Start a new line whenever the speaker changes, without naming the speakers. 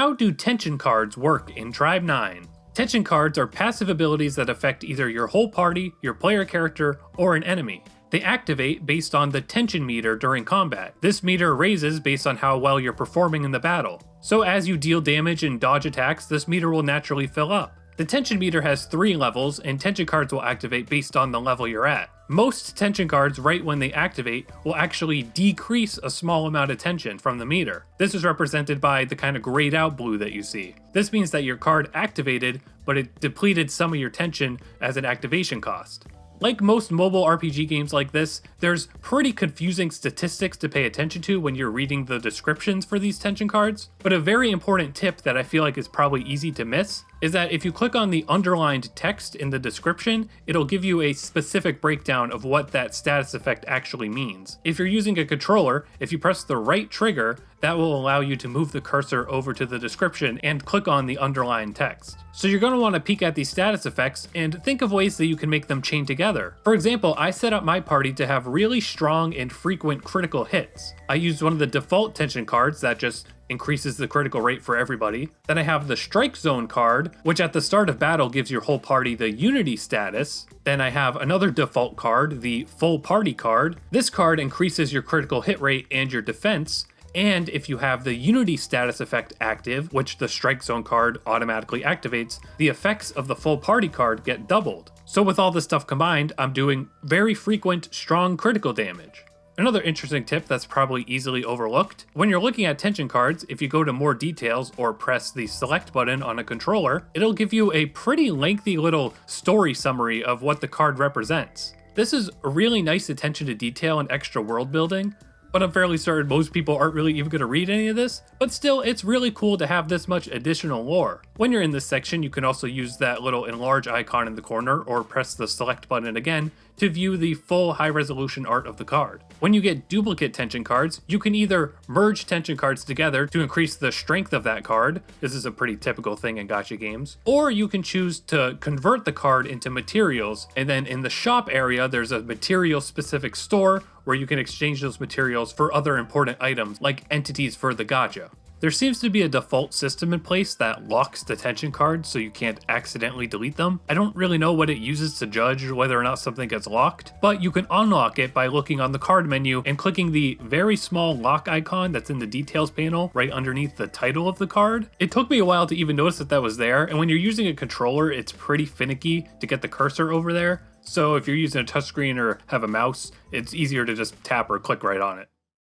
How do tension cards work in Tribe 9? Tension cards are passive abilities that affect either your whole party, your player character, or an enemy. They activate based on the tension meter during combat. This meter raises based on how well you're performing in the battle. So as you deal damage and dodge attacks, this meter will naturally fill up. The tension meter has 3 levels, and tension cards will activate based on the level you're at. Most tension cards, right when they activate, will actually decrease a small amount of tension from the meter. This is represented by the kind of grayed out blue that you see. This means that your card activated, but it depleted some of your tension as an activation cost. Like most mobile RPG games like this, there's pretty confusing statistics to pay attention to when you're reading the descriptions for these tension cards, but a very important tip that I feel like is probably easy to miss is that if you click on the underlined text in the description, it'll give you a specific breakdown of what that status effect actually means. If you're using a controller, if you press the right trigger, that will allow you to move the cursor over to the description and click on the underlined text. So you're going to want to peek at these status effects and think of ways that you can make them chain together. For example, I set up my party to have really strong and frequent critical hits. I used one of the default tension cards that just increases the critical rate for everybody. Then I have the Strike Zone card, which at the start of battle gives your whole party the Unity status. Then I have another default card, the Full Party card. This card increases your critical hit rate and your defense. And if you have the Unity status effect active, which the Strike Zone card automatically activates, the effects of the Full Party card get doubled. So with all this stuff combined, I'm doing very frequent, strong critical damage. Another interesting tip that's probably easily overlooked, when you're looking at tension cards, if you go to more details or press the select button on a controller, it'll give you a pretty lengthy little story summary of what the card represents. This is a really nice attention to detail and extra world building, but I'm fairly certain most people aren't really even going to read any of this, but still, it's really cool to have this much additional lore. When you're in this section, you can also use that little enlarge icon in the corner or press the select button again to view the full high-resolution art of the card. When you get duplicate tension cards, you can either merge tension cards together to increase the strength of that card. This is a pretty typical thing in gacha games. Or you can choose to convert the card into materials, and then in the shop area, there's a material-specific store where you can exchange those materials for other important items, like entities for the gacha. There seems to be a default system in place that locks the tension cards so you can't accidentally delete them. I don't really know what it uses to judge whether or not something gets locked, but you can unlock it by looking on the card menu and clicking the very small lock icon that's in the details panel right underneath the title of the card. It took me a while to even notice that that was there, and when you're using a controller, it's pretty finicky to get the cursor over there. So if you're using a touchscreen or have a mouse, it's easier to just tap or click right on it.